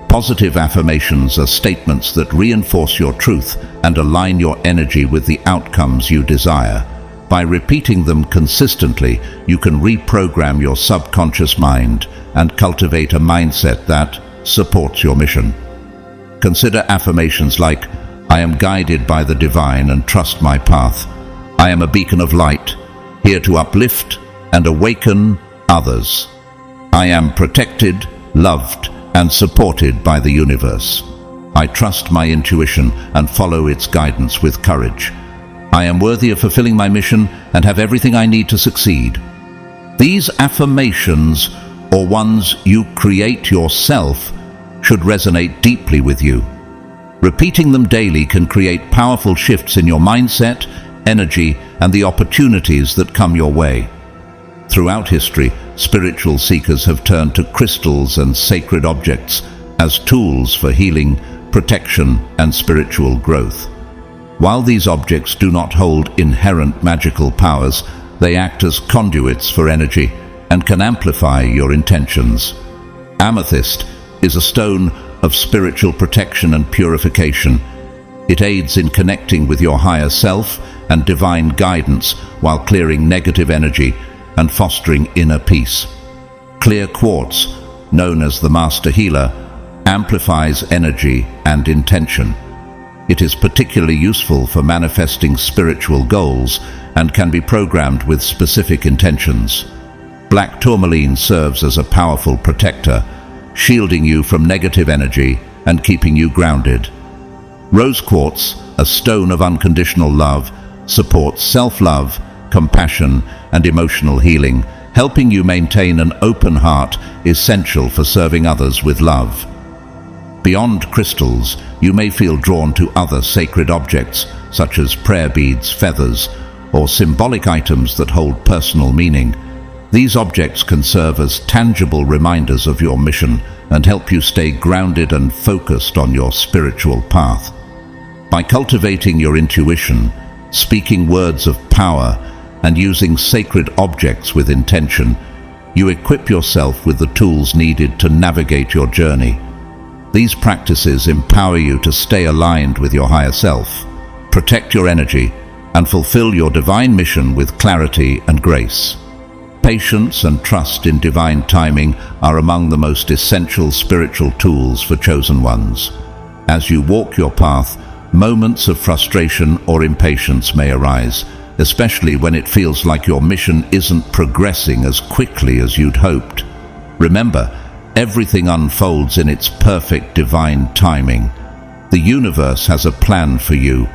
Positive affirmations are statements that reinforce your truth and align your energy with the outcomes you desire. By repeating them consistently, you can reprogram your subconscious mind and cultivate a mindset that supports your mission. Consider affirmations like, "I am guided by the divine and trust my path. I am a beacon of light, here to uplift and awaken others. I am protected, loved, and supported by the universe. I trust my intuition and follow its guidance with courage. I am worthy of fulfilling my mission and have everything I need to succeed." These affirmations, or ones you create yourself, should resonate deeply with you. Repeating them daily can create powerful shifts in your mindset, energy, and the opportunities that come your way. Throughout history, spiritual seekers have turned to crystals and sacred objects as tools for healing, protection, and spiritual growth. While these objects do not hold inherent magical powers, they act as conduits for energy and can amplify your intentions. Amethyst is a stone of spiritual protection and purification. It aids in connecting with your higher self and divine guidance while clearing negative energy and fostering inner peace. Clear quartz, known as the master healer, amplifies energy and intention. It is particularly useful for manifesting spiritual goals and can be programmed with specific intentions. Black tourmaline serves as a powerful protector, shielding you from negative energy and keeping you grounded. Rose quartz, a stone of unconditional love, supports self-love, compassion, and emotional healing, helping you maintain an open heart essential for serving others with love. Beyond crystals, you may feel drawn to other sacred objects, such as prayer beads, feathers, or symbolic items that hold personal meaning. These objects can serve as tangible reminders of your mission and help you stay grounded and focused on your spiritual path. By cultivating your intuition, speaking words of power, and using sacred objects with intention, you equip yourself with the tools needed to navigate your journey. These practices empower you to stay aligned with your higher self, protect your energy, and fulfill your divine mission with clarity and grace. Patience and trust in divine timing are among the most essential spiritual tools for chosen ones. As you walk your path, moments of frustration or impatience may arise, especially when it feels like your mission isn't progressing as quickly as you'd hoped. Remember, everything unfolds in its perfect divine timing. The universe has a plan for you,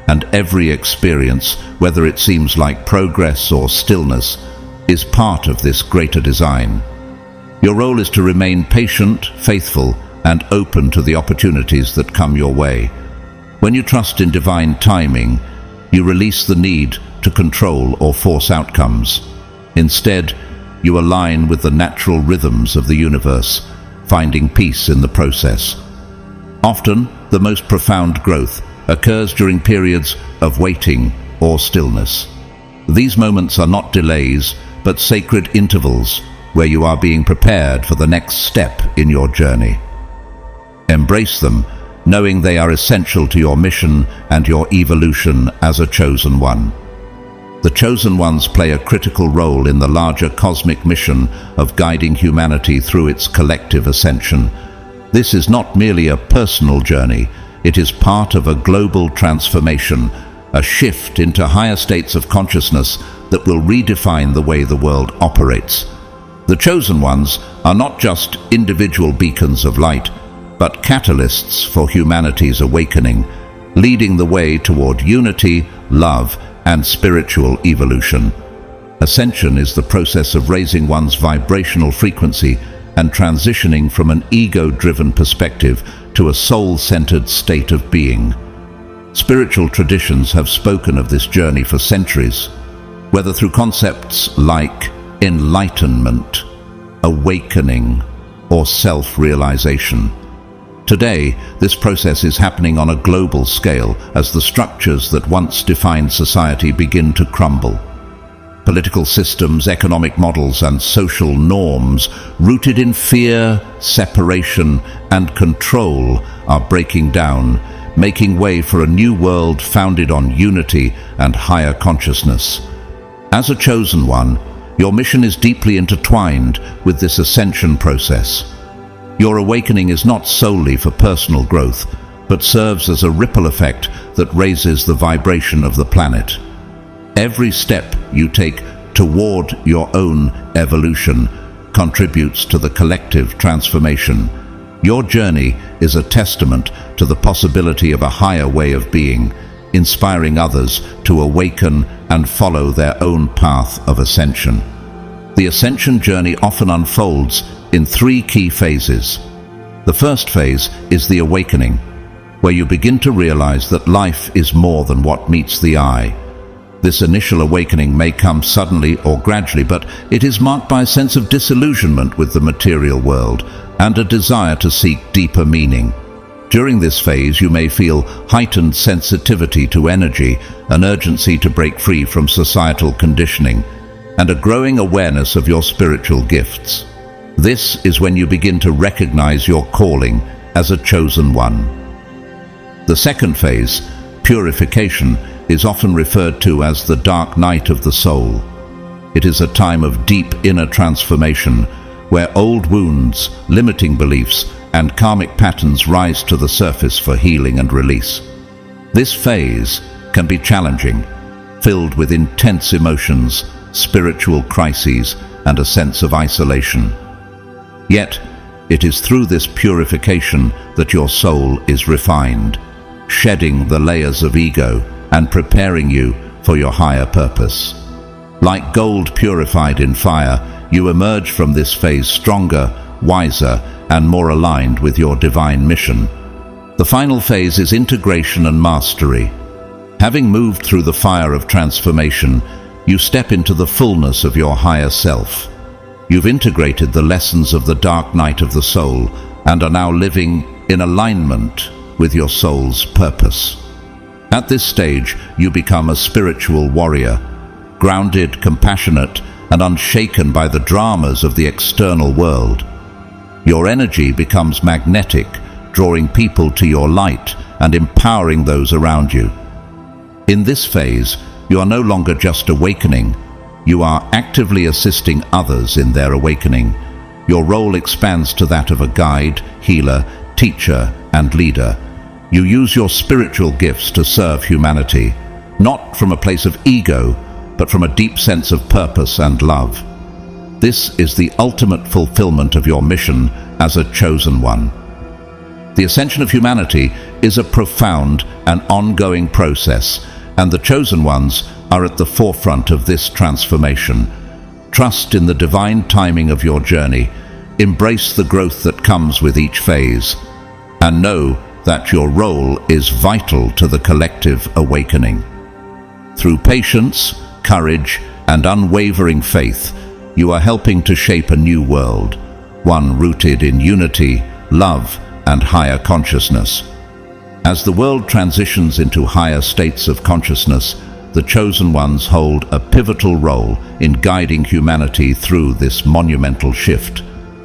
and every experience, whether it seems like progress or stillness, is part of this greater design. Your role is to remain patient, faithful, and open to the opportunities that come your way. When you trust in divine timing, you release the need to control or force outcomes. Instead, you align with the natural rhythms of the universe, finding peace in the process. Often, the most profound growth occurs during periods of waiting or stillness. These moments are not delays, but sacred intervals where you are being prepared for the next step in your journey. Embrace them, knowing they are essential to your mission and your evolution as a chosen one. The chosen ones play a critical role in the larger cosmic mission of guiding humanity through its collective ascension. This is not merely a personal journey, it is part of a global transformation, a shift into higher states of consciousness that will redefine the way the world operates. The chosen ones are not just individual beacons of light, but catalysts for humanity's awakening, leading the way toward unity, love, and spiritual evolution. Ascension is the process of raising one's vibrational frequency and transitioning from an ego-driven perspective to a soul-centered state of being. Spiritual traditions have spoken of this journey for centuries, whether through concepts like enlightenment, awakening, or self-realization. Today, this process is happening on a global scale as the structures that once defined society begin to crumble. Political systems, economic models, and social norms rooted in fear, separation, and control are breaking down, making way for a new world founded on unity and higher consciousness. As a chosen one, your mission is deeply intertwined with this ascension process. Your awakening is not solely for personal growth, but serves as a ripple effect that raises the vibration of the planet. Every step you take toward your own evolution contributes to the collective transformation. Your journey is a testament to the possibility of a higher way of being, inspiring others to awaken and follow their own path of ascension. The ascension journey often unfolds in three key phases. The first phase is the awakening, where you begin to realize that life is more than what meets the eye. This initial awakening may come suddenly or gradually, but it is marked by a sense of disillusionment with the material world and a desire to seek deeper meaning. During this phase, you may feel heightened sensitivity to energy, an urgency to break free from societal conditioning, and a growing awareness of your spiritual gifts. This is when you begin to recognize your calling as a chosen one. The second phase, purification, is often referred to as the dark night of the soul. It is a time of deep inner transformation, where old wounds, limiting beliefs, and karmic patterns rise to the surface for healing and release. This phase can be challenging, filled with intense emotions, spiritual crises, and a sense of isolation. Yet, it is through this purification that your soul is refined, shedding the layers of ego and preparing you for your higher purpose. Like gold purified in fire, you emerge from this phase stronger, wiser, and more aligned with your divine mission. The final phase is integration and mastery. Having moved through the fire of transformation, you step into the fullness of your higher self. You've integrated the lessons of the dark night of the soul and are now living in alignment with your soul's purpose. At this stage, you become a spiritual warrior, grounded, compassionate, and unshaken by the dramas of the external world. Your energy becomes magnetic, drawing people to your light and empowering those around you. In this phase, you are no longer just awakening, you are actively assisting others in their awakening. Your role expands to that of a guide, healer, teacher, and leader. You use your spiritual gifts to serve humanity, not from a place of ego, but from a deep sense of purpose and love. This is the ultimate fulfillment of your mission as a chosen one. The ascension of humanity is a profound and ongoing process, and the chosen ones are at the forefront of this transformation. Trust in the divine timing of your journey, embrace the growth that comes with each phase, and know that your role is vital to the collective awakening. Through patience, courage, and unwavering faith, you are helping to shape a new world, one rooted in unity, love, and higher consciousness. As the world transitions into higher states of consciousness, the chosen ones hold a pivotal role in guiding humanity through this monumental shift.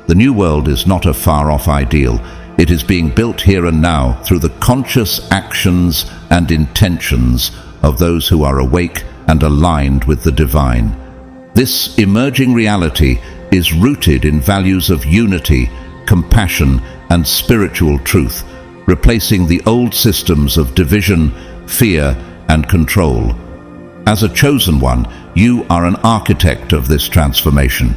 The new world is not a far-off ideal. It is being built here and now through the conscious actions and intentions of those who are awake and aligned with the divine. This emerging reality is rooted in values of unity, compassion, and spiritual truth, replacing the old systems of division, fear, and control. As a chosen one, you are an architect of this transformation.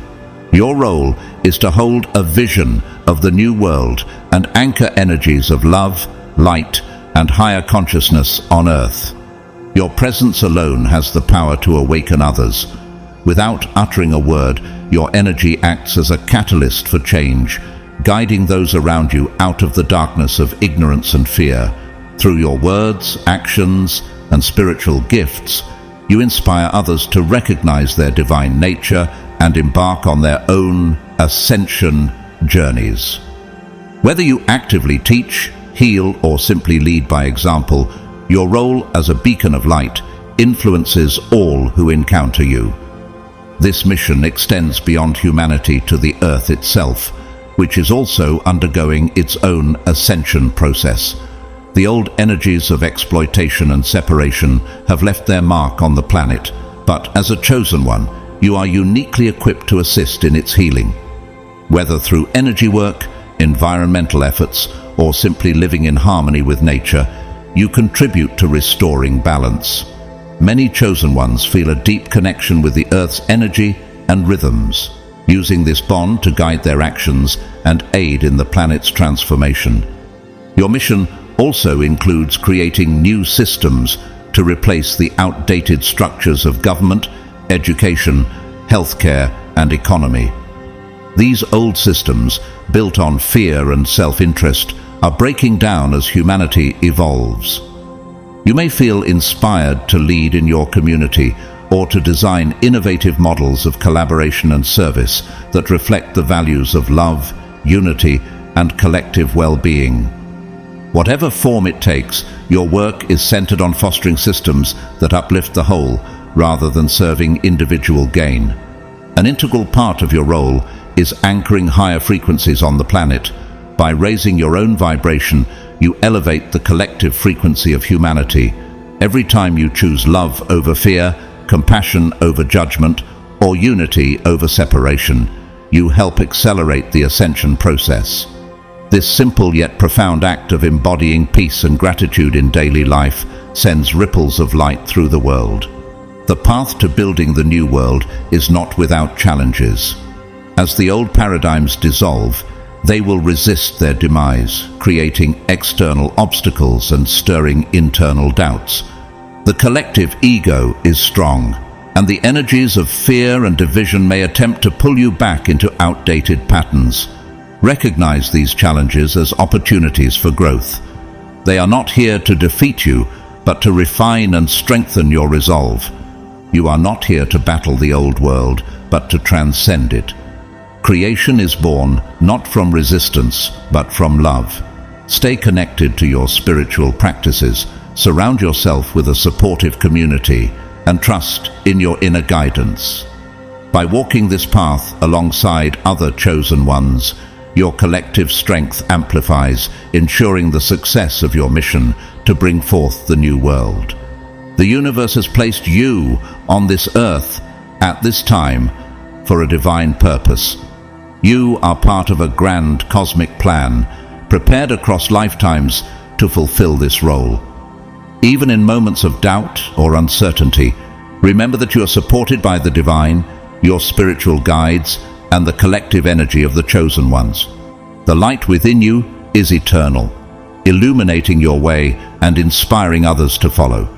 Your role is to hold a vision of the new world and anchor energies of love, light, and higher consciousness on earth. Your presence alone has the power to awaken others. Without uttering a word, your energy acts as a catalyst for change, guiding those around you out of the darkness of ignorance and fear. Through your words, actions, and spiritual gifts, you inspire others to recognize their divine nature and embark on their own ascension journeys. Whether you actively teach, heal, or simply lead by example, your role as a beacon of light influences all who encounter you. This mission extends beyond humanity to the earth itself, which is also undergoing its own ascension process. The old energies of exploitation and separation have left their mark on the planet, but as a chosen one, you are uniquely equipped to assist in its healing. Whether through energy work, environmental efforts, or simply living in harmony with nature, you contribute to restoring balance. Many chosen ones feel a deep connection with the Earth's energy and rhythms, using this bond to guide their actions and aid in the planet's transformation. Your mission also includes creating new systems to replace the outdated structures of government, education, healthcare, and economy. These old systems, built on fear and self-interest, are breaking down as humanity evolves. You may feel inspired to lead in your community or to design innovative models of collaboration and service that reflect the values of love, unity, and collective well-being. Whatever form it takes, your work is centered on fostering systems that uplift the whole rather than serving individual gain. An integral part of your role is anchoring higher frequencies on the planet. By raising your own vibration, you elevate the collective frequency of humanity. Every time you choose love over fear, compassion over judgment, or unity over separation, you help accelerate the ascension process. This simple yet profound act of embodying peace and gratitude in daily life sends ripples of light through the world. The path to building the new world is not without challenges. As the old paradigms dissolve, they will resist their demise, creating external obstacles and stirring internal doubts. The collective ego is strong, and the energies of fear and division may attempt to pull you back into outdated patterns. Recognize these challenges as opportunities for growth. They are not here to defeat you, but to refine and strengthen your resolve. You are not here to battle the old world, but to transcend it. Creation is born not from resistance, but from love. Stay connected to your spiritual practices, surround yourself with a supportive community, and trust in your inner guidance. By walking this path alongside other chosen ones, your collective strength amplifies, ensuring the success of your mission to bring forth the new world. The universe has placed you on this earth at this time for a divine purpose. You are part of a grand cosmic plan, prepared across lifetimes to fulfill this role. Even in moments of doubt or uncertainty, remember that you are supported by the divine, your spiritual guides, and the collective energy of the chosen ones. The light within you is eternal, illuminating your way and inspiring others to follow.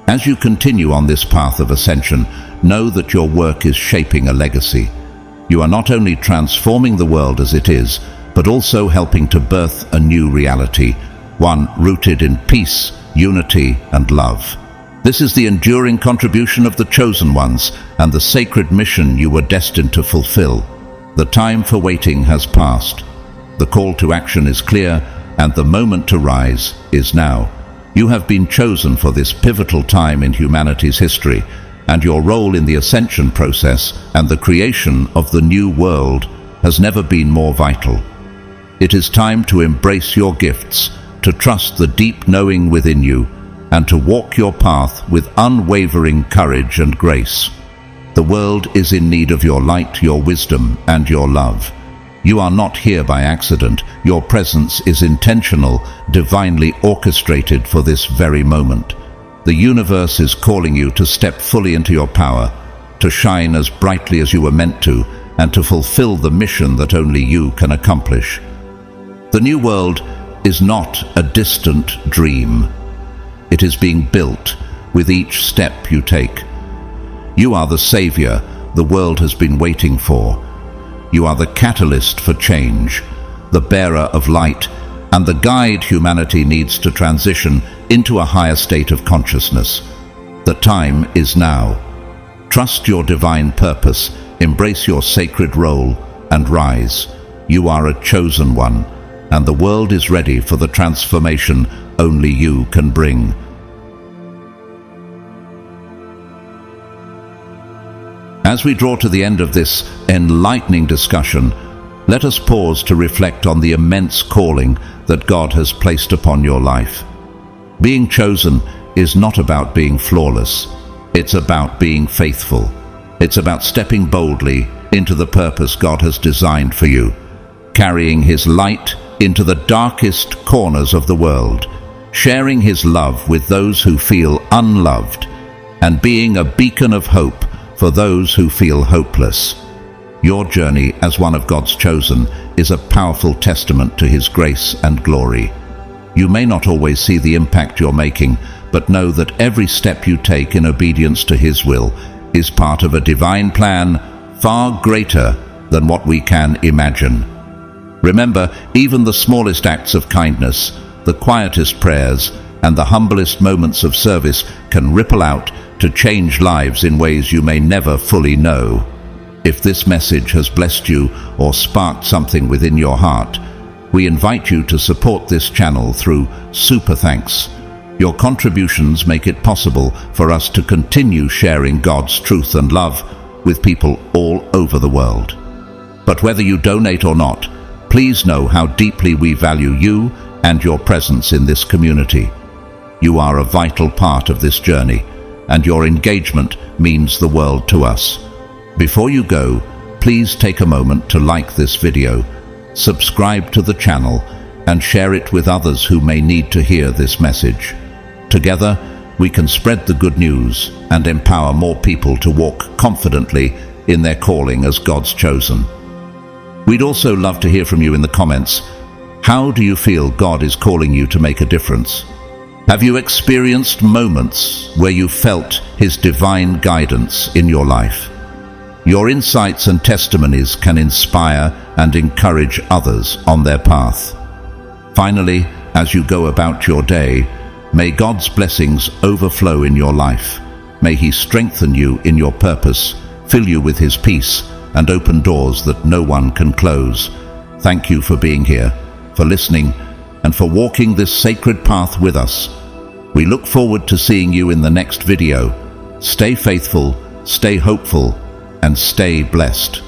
As you continue on this path of ascension, know that your work is shaping a legacy. You are not only transforming the world as it is, but also helping to birth a new reality, one rooted in peace, unity, and love. This is the enduring contribution of the chosen ones and the sacred mission you were destined to fulfill. The time for waiting has passed. The call to action is clear, and the moment to rise is now. You have been chosen for this pivotal time in humanity's history, and your role in the ascension process and the creation of the new world has never been more vital. It is time to embrace your gifts, to trust the deep knowing within you, and to walk your path with unwavering courage and grace. The world is in need of your light, your wisdom, and your love. You are not here by accident. Your presence is intentional, divinely orchestrated for this very moment. The universe is calling you to step fully into your power, to shine as brightly as you were meant to, and to fulfill the mission that only you can accomplish. The new world is not a distant dream. It is being built with each step you take. You are the savior the world has been waiting for. You are the catalyst for change, the bearer of light, and the guide humanity needs to transition into a higher state of consciousness. The time is now. Trust your divine purpose, embrace your sacred role, and rise. You are a chosen one, and the world is ready for the transformation only you can bring. As we draw to the end of this enlightening discussion, let us pause to reflect on the immense calling that God has placed upon your life. Being chosen is not about being flawless. It's about being faithful. It's about stepping boldly into the purpose God has designed for you, carrying His light into the darkest corners of the world, sharing His love with those who feel unloved, and being a beacon of hope for those who feel hopeless. Your journey as one of God's chosen is a powerful testament to His grace and glory. You may not always see the impact you're making, but know that every step you take in obedience to His will is part of a divine plan far greater than what we can imagine. Remember, even the smallest acts of kindness, the quietest prayers, and the humblest moments of service can ripple out to change lives in ways you may never fully know. If this message has blessed you or sparked something within your heart, we invite you to support this channel through Super Thanks. Your contributions make it possible for us to continue sharing God's truth and love with people all over the world. But whether you donate or not, please know how deeply we value you and your presence in this community. You are a vital part of this journey, and your engagement means the world to us. Before you go, please take a moment to like this video, subscribe to the channel, and share it with others who may need to hear this message. Together, we can spread the good news and empower more people to walk confidently in their calling as God's chosen. We'd also love to hear from you in the comments. How do you feel God is calling you to make a difference? Have you experienced moments where you felt His divine guidance in your life? Your insights and testimonies can inspire and encourage others on their path. Finally, as you go about your day, may God's blessings overflow in your life. May He strengthen you in your purpose, fill you with His peace, and open doors that no one can close. Thank you for being here, for listening, and for walking this sacred path with us. We look forward to seeing you in the next video. Stay faithful, stay hopeful, and stay blessed.